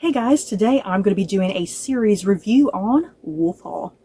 Hey guys, today I'm going to be doing a series review on Wolf Hall.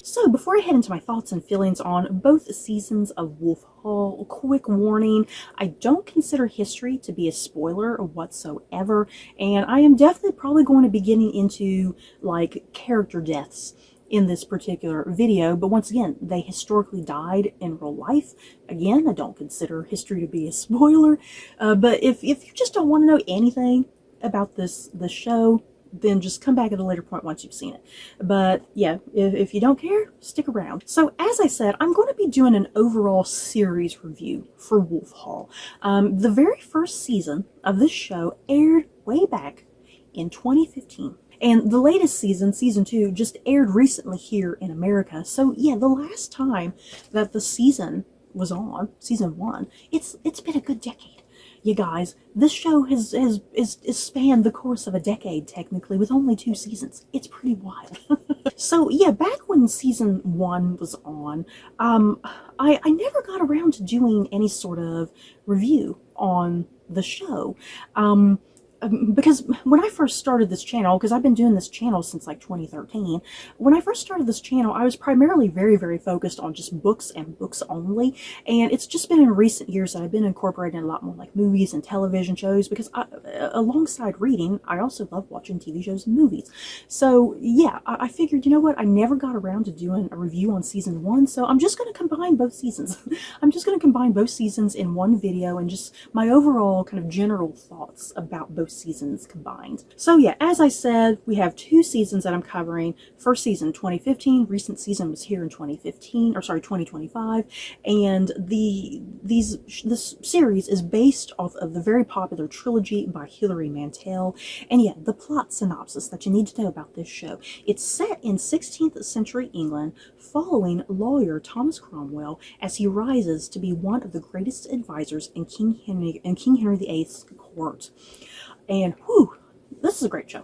So before I head into my thoughts and feelings on both seasons of Wolf Hall, quick warning, I don't consider history to be a spoiler whatsoever, and I am definitely probably going to be getting into like character deaths in this particular video, but once again, they historically died in real life. Again, I don't consider history to be a spoiler, but if you just don't want to know anything about this show, then just come back at a later point once you've seen it. But yeah, if you don't care, stick around. So as I said, I'm going to be doing an overall series review for Wolf Hall. The very first season of this show aired way back in 2015. And the latest season, season 2, just aired recently here in America. So yeah, the last time that the season was on, season 1, it's been a good decade. You guys, this show has spanned the course of a decade, technically, with only 2 seasons. It's pretty wild. So yeah, back when season 1 was on, I never got around to doing any sort of review on the show. Because when I first started this channel, because I've been doing this channel since like 2013, when I first started this channel, I was primarily very focused on just books and books only, and it's just been in recent years that I've been incorporating a lot more like movies and television shows, because alongside reading, I also love watching TV shows and movies. So yeah, I figured, you know what, I never got around to doing a review on season 1, so I'm just going to combine both seasons. I'm just going to combine both seasons in one video and just my overall kind of general thoughts about both seasons combined. So yeah, as I said, we have 2 seasons that I'm covering. First season 2015, recent season was here in 2025, and this series is based off of the very popular trilogy by Hilary Mantel. And yeah, the plot synopsis that you need to know about this show: it's set in 16th century England, following lawyer Thomas Cromwell as he rises to be one of the greatest advisors in King Henry VIII's court. And whew, this is a great show,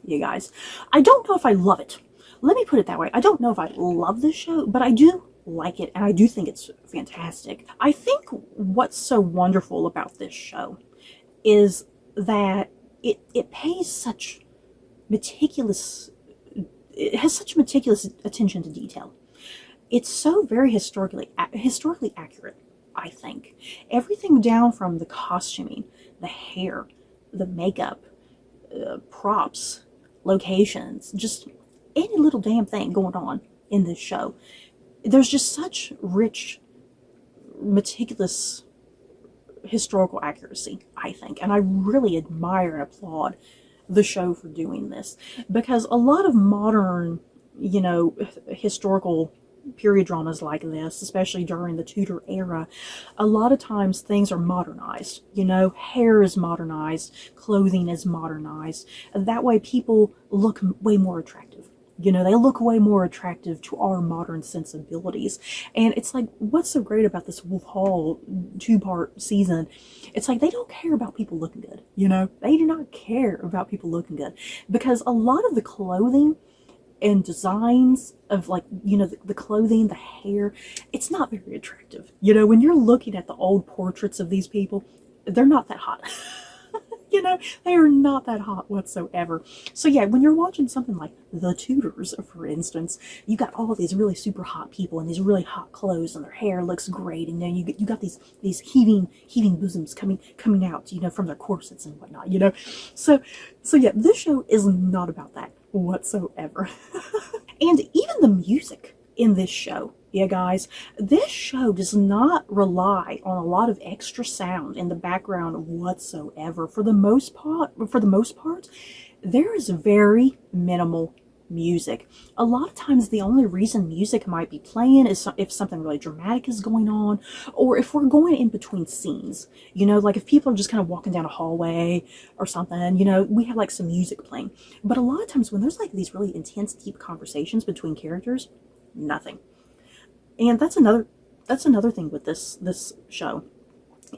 you guys. I don't know if I love it. Let me put it that way. I don't know if I love this show, but I do like it, and I do think it's fantastic. I think what's so wonderful about this show is that it pays such meticulous, it has such meticulous attention to detail. It's so very historically accurate, I think. Everything down from the costuming, the hair, the makeup, props, locations, just any little damn thing going on in this show. There's just such rich, meticulous historical accuracy, I think, and I really admire and applaud the show for doing this, because a lot of modern, you know, historical period dramas like this, especially during the Tudor era, a lot of times things are modernized. You know, hair is modernized, clothing is modernized. That way people look way more attractive. You know, they look way more attractive to our modern sensibilities. And it's like, what's so great about this Wolf Hall 2-part season? It's like they don't care about people looking good. You know, they do not care about people looking good, because a lot of the clothing and designs of, like, you know, the clothing, the hair, it's not very attractive. You know, when you're looking at the old portraits of these people, they're not that hot. You know, they are not that hot whatsoever. So yeah, when you're watching something like The Tudors, for instance, you got all these really super hot people in these really hot clothes, and their hair looks great, and then you got these heaving bosoms coming out, you know, from their corsets and whatnot, you know. So yeah, this show is not about that whatsoever. And even the music in this show, yeah guys, this show does not rely on a lot of extra sound in the background whatsoever. For the most part, there is very minimal music. A lot of times the only reason music might be playing is if something really dramatic is going on, or if we're going in between scenes. You know, like if people are just kind of walking down a hallway or something, you know, we have like some music playing. But a lot of times when there's like these really intense, deep conversations between characters, nothing. And that's another thing with this show.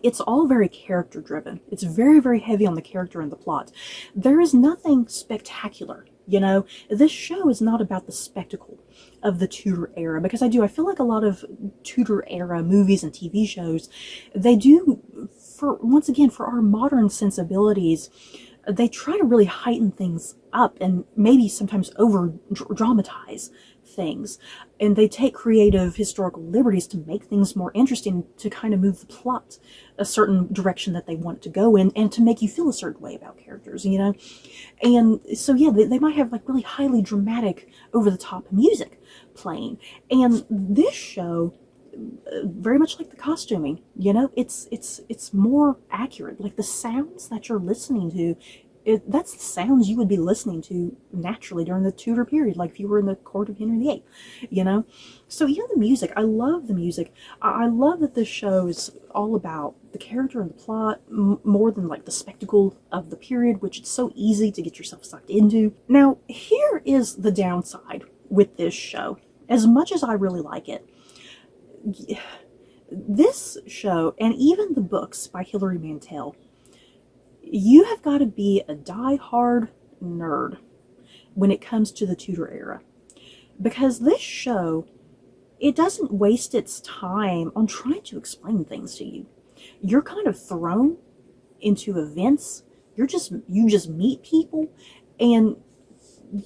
It's all very character driven. It's very heavy on the character and the plot. There is nothing spectacular You know, this show is not about the spectacle of the Tudor era, because I feel like a lot of Tudor era movies and TV shows, they do, for once again, for our modern sensibilities, they try to really heighten things up and maybe sometimes over dramatize things, and they take creative historical liberties to make things more interesting, to kind of move the plot a certain direction that they want it to go in, and to make you feel a certain way about characters, you know. And so yeah, they might have like really highly dramatic, over the top music playing, and this show, very much like the costuming, you know, it's more accurate. Like the sounds that you're listening to, that's the sounds you would be listening to naturally during the Tudor period, like if you were in the court of Henry VIII, you know. So even the music, I love the music. I love that this show is all about the character and the plot, more than like the spectacle of the period, which it's so easy to get yourself sucked into. Now, here is the downside with this show. As much as I really like it, this show, and even the books by Hilary Mantel, you have got to be a die-hard nerd when it comes to the Tudor era. Because this show, it doesn't waste its time on trying to explain things to you. You're kind of thrown into events. You just meet people, and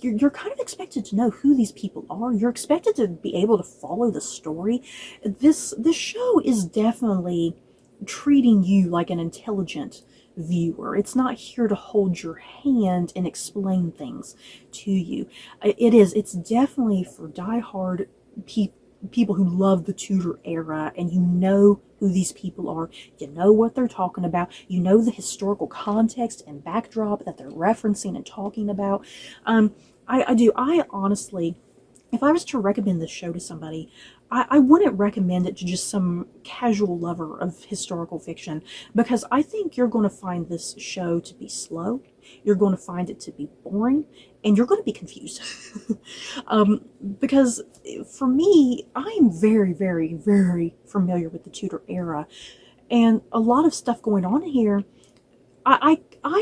you're kind of expected to know who these people are. You're expected to be able to follow the story. This show is definitely treating you like an intelligent viewer. It's not here to hold your hand and explain things to you. It's definitely for diehard people who love the Tudor era, and you know who these people are, you know what they're talking about, you know the historical context and backdrop that they're referencing and talking about. I honestly, if I was to recommend this show to somebody, I wouldn't recommend it to just some casual lover of historical fiction, because I think you're going to find this show to be slow, you're going to find it to be boring, and you're going to be confused. Because for me, I'm very, very, very familiar with the Tudor era, and a lot of stuff going on here, I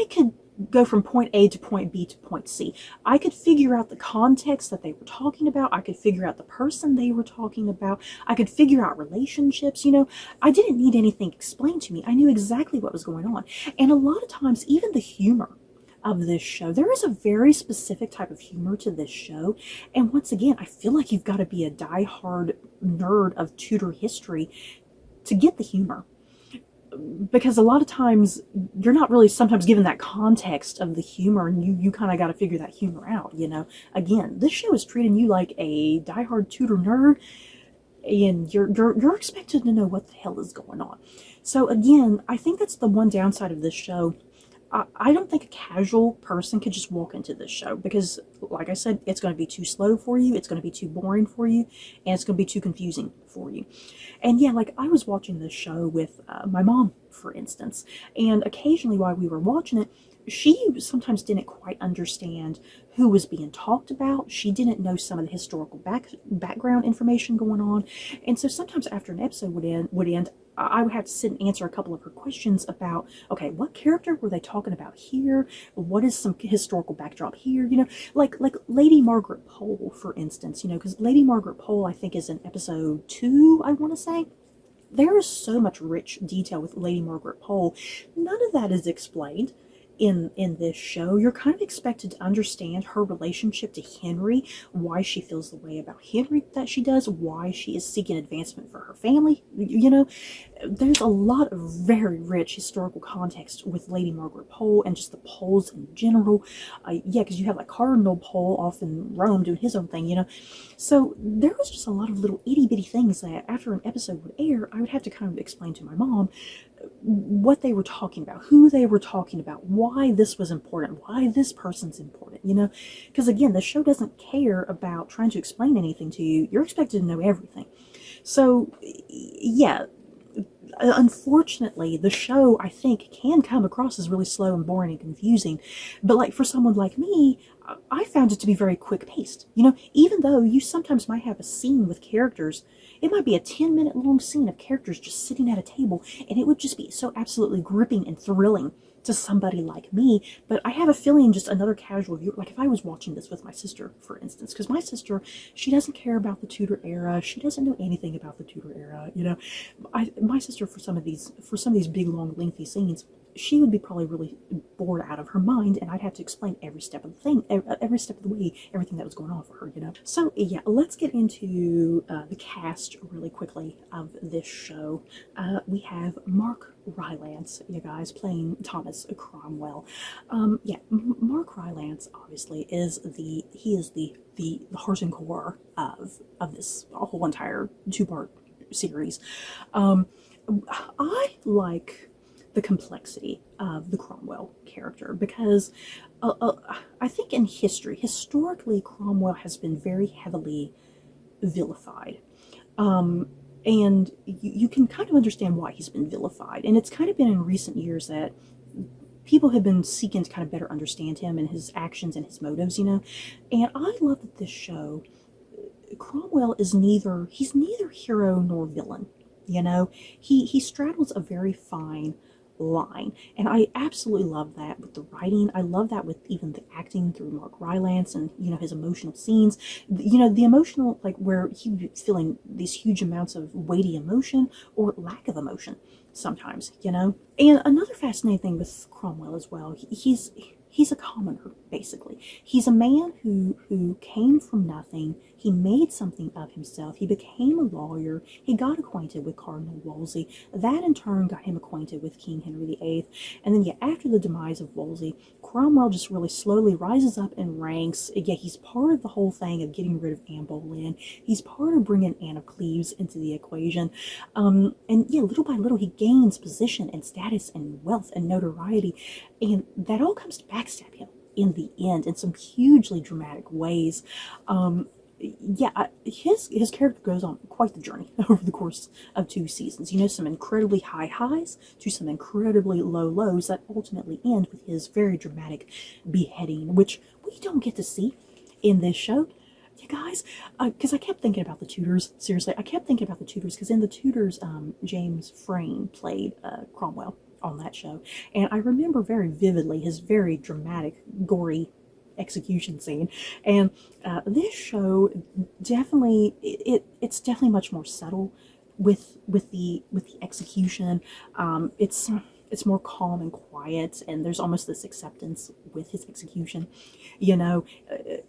could go from point A to point B to point C. I could figure out the context that they were talking about. I could figure out the person they were talking about. I could figure out relationships, you know. I didn't need anything explained to me. I knew exactly what was going on. And a lot of times, even the humor of this show, there is a very specific type of humor to this show. And once again, I feel like you've got to be a diehard nerd of Tudor history to get the humor. Because a lot of times you're not really sometimes given that context of the humor, and you kind of got to figure that humor out, you know. Again, this show is treating you like a diehard Tudor nerd, and you're expected to know what the hell is going on. So again, I think that's the one downside of this show. I don't think a casual person could just walk into this show, because, like I said, it's going to be too slow for you, it's going to be too boring for you, and it's going to be too confusing for you. And yeah, like, I was watching this show with my mom, for instance, and occasionally while we were watching it, she sometimes didn't quite understand who was being talked about. She didn't know some of the historical background information going on, and so sometimes after an episode would end, I would have to sit and answer a couple of her questions about, okay, what character were they talking about here? What is some historical backdrop here? You know, like Lady Margaret Pole, for instance, you know, because Lady Margaret Pole, I think, is in episode 2, I want to say. There is so much rich detail with Lady Margaret Pole. None of that is explained in this show. You're kind of expected to understand her relationship to Henry, why she feels the way about Henry that she does, why she is seeking advancement for her family. You know, there's a lot of very rich historical context with Lady Margaret Pole and just the Poles in general. Yeah, because you have like Cardinal Pole off in Rome doing his own thing, you know. So there was just a lot of little itty bitty things that after an episode would air, I would have to kind of explain to my mom what they were talking about, who they were talking about, why this was important, why this person's important, you know? Because again, the show doesn't care about trying to explain anything to you. You're expected to know everything. So, yeah, unfortunately, the show, I think, can come across as really slow and boring and confusing. But like for someone like me, I found it to be very quick paced. You know, even though you sometimes might have a scene with characters, it might be a 10-minute long scene of characters just sitting at a table, and it would just be so absolutely gripping and thrilling to somebody like me. But I have a feeling just another casual viewer, like if I was watching this with my sister, for instance, because my sister, she doesn't care about the Tudor era, she doesn't know anything about the Tudor era, you know. My sister, for some of these big, long, lengthy scenes, she would be probably really bored out of her mind, and I'd have to explain every step of the thing, every step of the way, everything that was going on for her, you know. So yeah, let's get into the cast really quickly of this show. We have Mark Rylance, you guys, playing Thomas Cromwell. Yeah, Mark Rylance obviously is the heart and core of this whole entire two-part series. I like the complexity of the Cromwell character because I think in historically, Cromwell has been very heavily vilified. And you can kind of understand why he's been vilified. And it's kind of been in recent years that people have been seeking to kind of better understand him and his actions and his motives, you know. And I love that this show, Cromwell is neither hero nor villain. You know, he straddles a very fine line, and I absolutely love that with the writing. I love that with even the acting through Mark Rylance, and you know, his emotional scenes, you know, the emotional, like where he's feeling these huge amounts of weighty emotion or lack of emotion sometimes, you know. And another fascinating thing with Cromwell as well, he's a commoner, basically. He's a man who came from nothing. He made something of himself. He became a lawyer. He got acquainted with Cardinal Wolsey. That in turn got him acquainted with King Henry VIII. And then, yeah, after the demise of Wolsey, Cromwell just really slowly rises up in ranks. Yeah, he's part of the whole thing of getting rid of Anne Boleyn. He's part of bringing Anne of Cleves into the equation. And yeah, little by little, he gains position and status and wealth and notoriety. And that all comes to backstab him in the end in some hugely dramatic ways. Yeah, his character goes on quite the journey over the course of 2 seasons. You know, some incredibly high highs to some incredibly low lows that ultimately end with his very dramatic beheading, which we don't get to see in this show. You guys, because I kept thinking about the Tudors. Seriously, I kept thinking about the Tudors because in the Tudors, James Frayne played Cromwell on that show, and I remember very vividly his very dramatic, gory execution scene. And this show definitely, it's definitely much more subtle with the execution. It's more calm and quiet, and there's almost this acceptance with his execution. You know,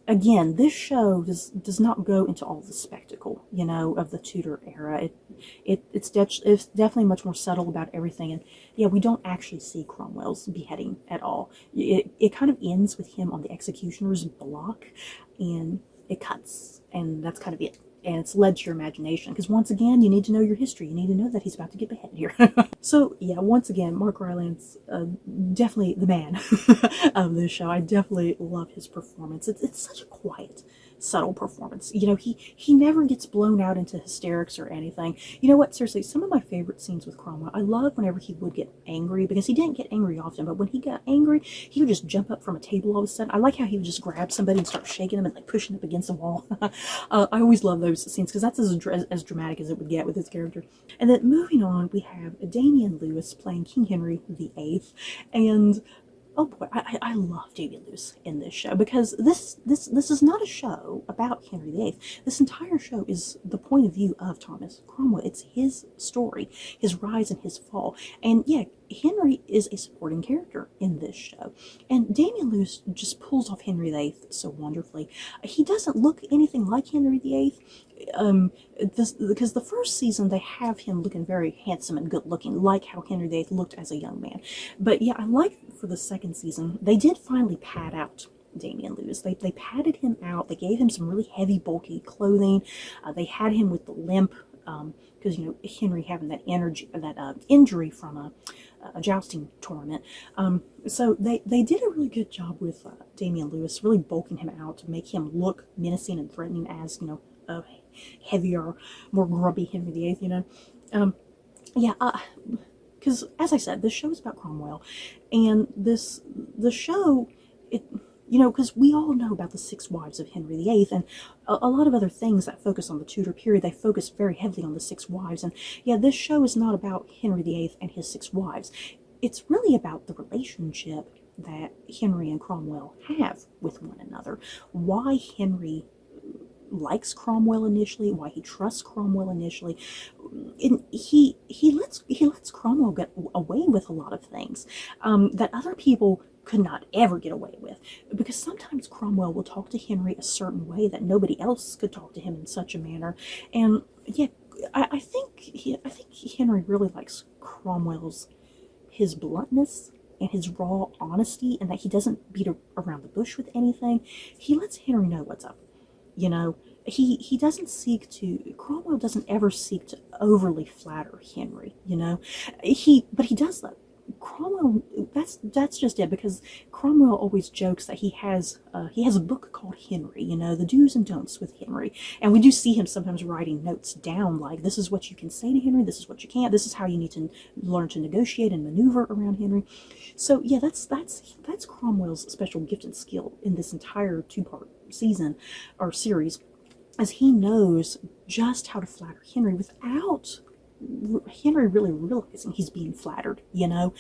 again, this show does not go into all the spectacle, you know, of the Tudor era. It's definitely much more subtle about everything. And yeah, we don't actually see Cromwell's beheading at all. It kind of ends with him on the executioner's block, and it cuts, and that's kind of it. And it's led to your imagination, because once again, you need to know your history. You need to know that he's about to get beheaded here. So yeah, once again, Mark Rylance, definitely the man of this show. I definitely love his performance. It's such a quiet, subtle performance. You know, he never gets blown out into hysterics or anything. You know what, seriously, some of my favorite scenes with Cromwell, I love whenever he would get angry, because he didn't get angry often, but when he got angry, he would just jump up from a table all of a sudden. I like how he would just grab somebody and start shaking them and like pushing up against the wall. I always love those scenes because that's as dramatic as it would get with his character. And then moving on, we have Damian Lewis playing King Henry VIII, and oh boy, I love Damian Lewis in this show, because this is not a show about Henry VIII. This entire show is the point of view of Thomas Cromwell. It's his story, his rise and his fall. And yeah, Henry is a supporting character in this show. And Damian Lewis just pulls off Henry VIII so wonderfully. He doesn't look anything like Henry VIII. Because the first season they have him looking very handsome and good looking, like how Henry VIII looked as a young man. But yeah, I like for the second season, they did finally pad out Damian Lewis. They padded him out. They gave him some really heavy, bulky clothing. They had him with the limp, because you know, Henry having that injury from a jousting tournament. So they did a really good job with Damian Lewis, really bulking him out to make him look menacing and threatening as, you know, a heavier, more grubby Henry VIII, you know. Yeah, because as I said, this show is about Cromwell, and the show, You know, because we all know about the 6 wives of Henry VIII, and a lot of other things that focus on the Tudor period, they focus very heavily on the 6 wives. And yeah, this show is not about Henry VIII and his 6 wives. It's really about the relationship that Henry and Cromwell have with one another. Why Henry likes Cromwell initially, why he trusts Cromwell initially. And he lets Cromwell get away with a lot of things that other people could not ever get away with, because sometimes Cromwell will talk to Henry a certain way that nobody else could talk to him in such a manner. And yeah, I think Henry really likes Cromwell's his bluntness and his raw honesty, and that he doesn't beat around the bush with anything. He lets Henry know what's up. You know, he doesn't seek to, Cromwell doesn't ever seek to overly flatter Henry, you know. But he does that. Cromwell, that's just it, because Cromwell always jokes that he has a book called Henry, you know, the do's and don'ts with Henry. And we do see him sometimes writing notes down, like, this is what you can say to Henry, this is what you can't, this is how you need to learn to negotiate and maneuver around Henry. So yeah, that's Cromwell's special gift and skill in this entire 2-part season or series, as he knows just how to flatter Henry without Henry really realizing he's being flattered, you know.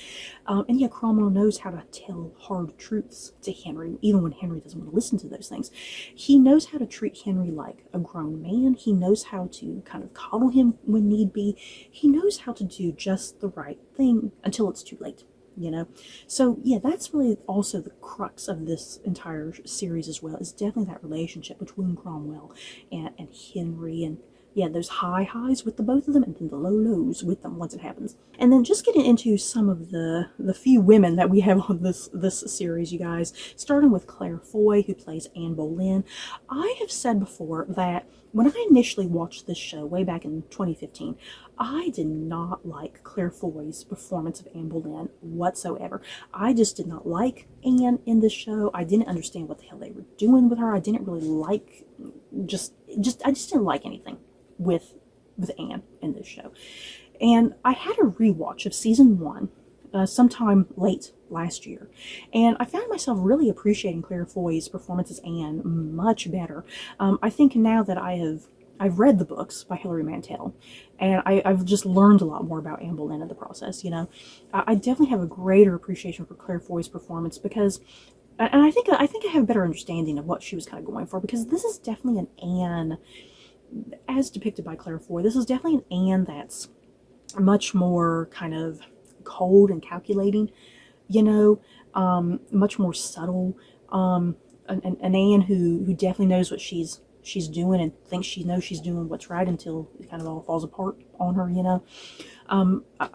And yeah, Cromwell knows how to tell hard truths to Henry, even when Henry doesn't want to listen to those things. He knows how to treat Henry like a grown man. He knows how to kind of coddle him when need be. He knows how to do just the right thing until it's too late, you know. So yeah, that's really also the crux of this entire series as well, is definitely that relationship between Cromwell and Henry. And yeah, those high highs with the both of them, and then the low lows with them once it happens. And then just getting into some of the few women that we have on this series, you guys, starting with Claire Foy, who plays Anne Boleyn. I have said before that when I initially watched this show way back in 2015, I did not like Claire Foy's performance of Anne Boleyn whatsoever. I just did not like Anne in this show. I didn't understand what the hell they were doing with her. I didn't really like, I just didn't like anything with Anne in this show. And I had a rewatch of season 1 sometime late last year, and I found myself really appreciating Claire Foy's performance as Anne much better. I think now that I've read the books by Hilary Mantel, and I've just learned a lot more about Anne Boleyn in the process, you know. I definitely have a greater appreciation for Claire Foy's performance, because, and I think I have a better understanding of what she was kind of going for, because this is definitely an Anne, as depicted by Claire Foy, this is definitely an Anne that's much more kind of cold and calculating, you know, much more subtle, an Anne who definitely knows what she's doing and thinks she knows she's doing what's right until it kind of all falls apart on her, you know.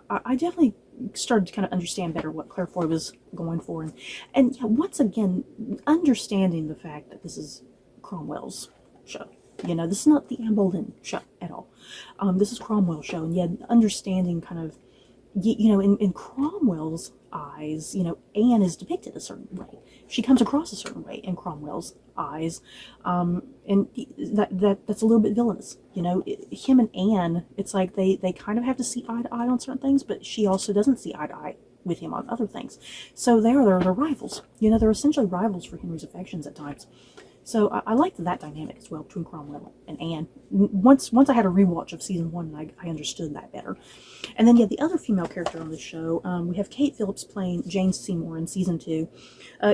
I definitely started to kind of understand better what Claire Foy was going for, and yeah, once again, understanding the fact that this is Cromwell's show. You know, this is not the Anne Boleyn show at all. This is Cromwell's show, and yet understanding kind of, you know, in Cromwell's eyes, you know, Anne is depicted a certain way. She comes across a certain way in Cromwell's eyes, and that's a little bit villainous. You know, him and Anne, it's like they kind of have to see eye to eye on certain things, but she also doesn't see eye to eye with him on other things. So they're rivals. You know, they're essentially rivals for Henry's affections at times. So I liked that dynamic as well between Cromwell and Anne. Once I had a rewatch of season 1, I understood that better. And then yeah, the other female character on the show, we have Kate Phillips playing Jane Seymour in season 2.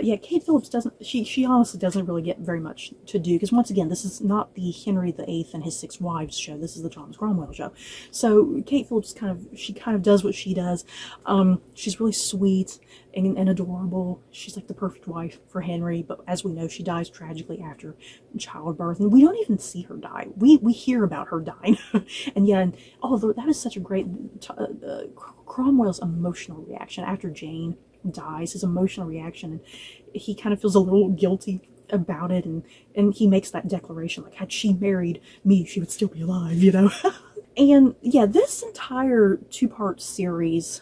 Yeah, Kate Phillips she honestly doesn't really get very much to do, because once again, this is not the Henry VIII and his 6 wives show. This is the Thomas Cromwell show. So Kate Phillips kind of does what she does. She's really sweet and adorable. She's like the perfect wife for Henry, but as we know, she dies tragically after childbirth, and we don't even see her die. We hear about her dying. And yeah, and that was such a great Cromwell's emotional reaction after Jane dies, his emotional reaction, and he kind of feels a little guilty about it, and he makes that declaration, like, had she married me, she would still be alive, you know. And yeah, this entire two-part series,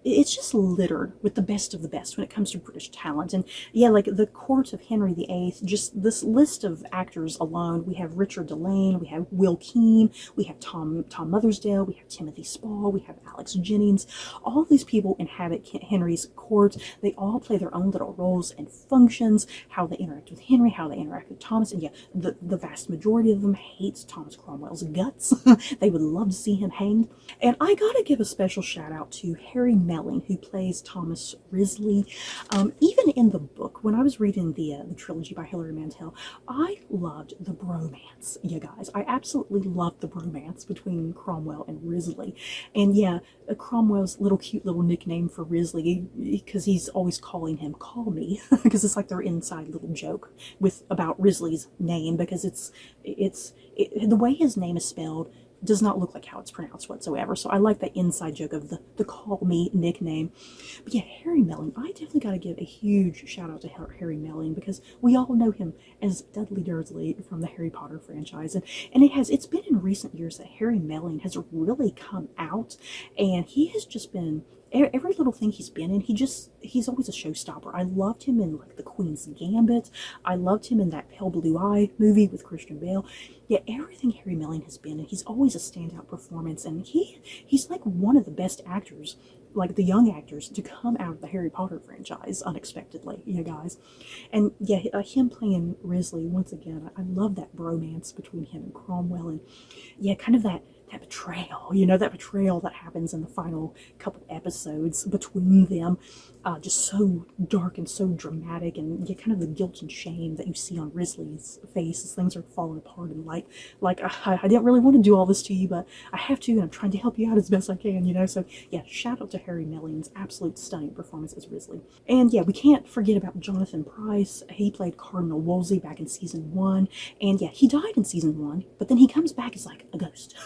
it's just littered with the best of the best when it comes to British talent. And yeah, like the court of Henry VIII, just this list of actors alone. We have Richard Delane, we have Will Keane, we have Tom Mothersdale, we have Timothy Spall, we have Alex Jennings. All these people inhabit Henry's court. They all play their own little roles and functions, how they interact with Henry, how they interact with Thomas. And yeah, the vast majority of them hates Thomas Cromwell's guts. They would love to see him hanged. And I gotta give a special shout out to Harry Melling, who plays Thomas Risley. Even in the book, when I was reading the trilogy by Hilary Mantel, I loved the bromance, you guys. I absolutely loved the bromance between Cromwell and Risley. And yeah, Cromwell's cute little nickname for Risley, because he's always calling him "Call Me," because it's like their inside little joke about Risley's name, because the way his name is spelled does not look like how it's pronounced whatsoever. So I like that inside joke of the "Call Me" nickname. But yeah, Harry Melling, I definitely got to give a huge shout out to Harry Melling, because we all know him as Dudley Dursley from the Harry Potter franchise. And it's been in recent years that Harry Melling has really come out, and he has just been, every little thing he's been in, he's always a showstopper. I loved him in like The Queen's Gambit. I loved him in that Pale Blue Eye movie with Christian Bale. Yeah, everything Harry Melling has been in, he's always a standout performance, and he's like one of the best actors, like the young actors, to come out of the Harry Potter franchise unexpectedly, you guys. And yeah, him playing Risley, once again, I love that bromance between him and Cromwell, and yeah, kind of that betrayal, that betrayal that happens in the final couple episodes between them, just so dark and so dramatic, and yeah, kind of the guilt and shame that you see on Risley's face as things are falling apart, and like I didn't really want to do all this to you, but I have to, and I'm trying to help you out as best I can, so yeah, shout out to Harry Melling's absolute stunning performance as Risley. And yeah, we can't forget about Jonathan Pryce. He played Cardinal Wolsey back in season 1, and yeah, he died in season 1, but then he comes back as like a ghost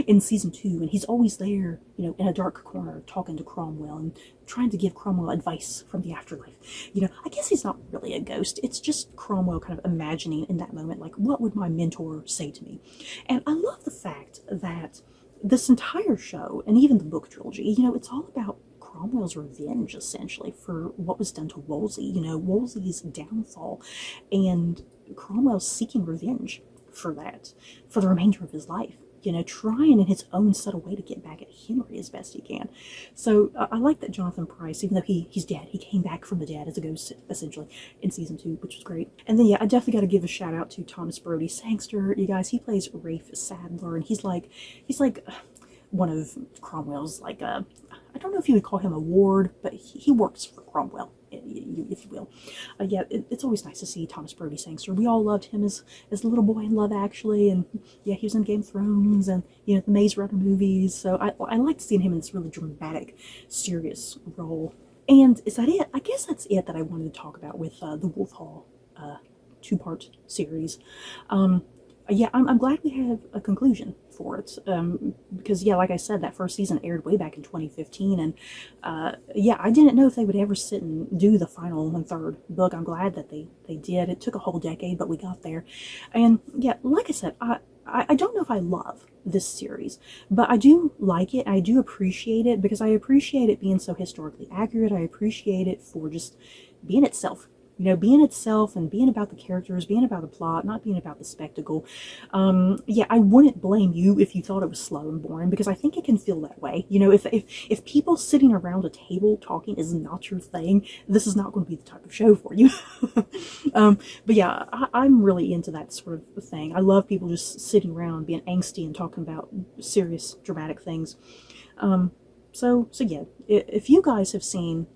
in season 2, and he's always there, in a dark corner talking to Cromwell and trying to give Cromwell advice from the afterlife. I guess he's not really a ghost. It's just Cromwell kind of imagining in that moment, like, what would my mentor say to me? And I love the fact that this entire show, and even the book trilogy, it's all about Cromwell's revenge, essentially, for what was done to Wolsey, Wolsey's downfall, and Cromwell's seeking revenge for that, for the remainder of his life. Trying in his own subtle way to get back at Henry as best he can. So I like that Jonathan Pryce, even though he's dead, he came back from the dead as a ghost, essentially, in season 2, which was great. And then yeah, I definitely got to give a shout out to Thomas Brodie Sangster. You guys, he plays Rafe Sadler, and he's like one of Cromwell's, like, I don't know if you would call him a ward, but he works for Cromwell, if you will. Yeah, it's always nice to see Thomas Brodie Sangster. We all loved him as a little boy in Love Actually, and yeah, he was in Game of Thrones and the Maze Runner movies. So I liked seeing him in this really dramatic, serious role. And is that it? I guess that's it that I wanted to talk about with the Wolf Hall two-part series. Yeah, I'm glad we have a conclusion for it, because yeah, like I said, that first season aired way back in 2015, and yeah, I didn't know if they would ever sit and do the final and third book. I'm glad that they did. It took a whole decade, but we got there. And yeah, like I said, I don't know if I love this series, but I do like it. I do appreciate it, because I appreciate it being so historically accurate. I appreciate it for just being itself. Being itself and being about the characters, being about the plot, not being about the spectacle. Yeah, I wouldn't blame you if you thought it was slow and boring, because I think it can feel that way. If people sitting around a table talking is not your thing, this is not going to be the type of show for you. But yeah, I'm really into that sort of thing. I love people just sitting around being angsty and talking about serious, dramatic things. So yeah, if you guys have seen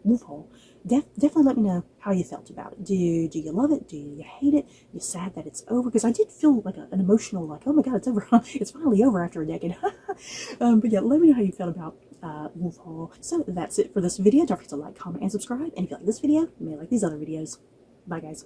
Wolf Hall, definitely let me know how you felt about it. Do you love it? Do you hate it? You sad that it's over? Because I did feel like an emotional, like, oh my god, it's over. It's finally over after a decade. But yeah, let me know how you felt about Wolf Hall. So that's it for this video. Don't forget to like, comment, and subscribe. And if you like this video, you may like these other videos. Bye, guys.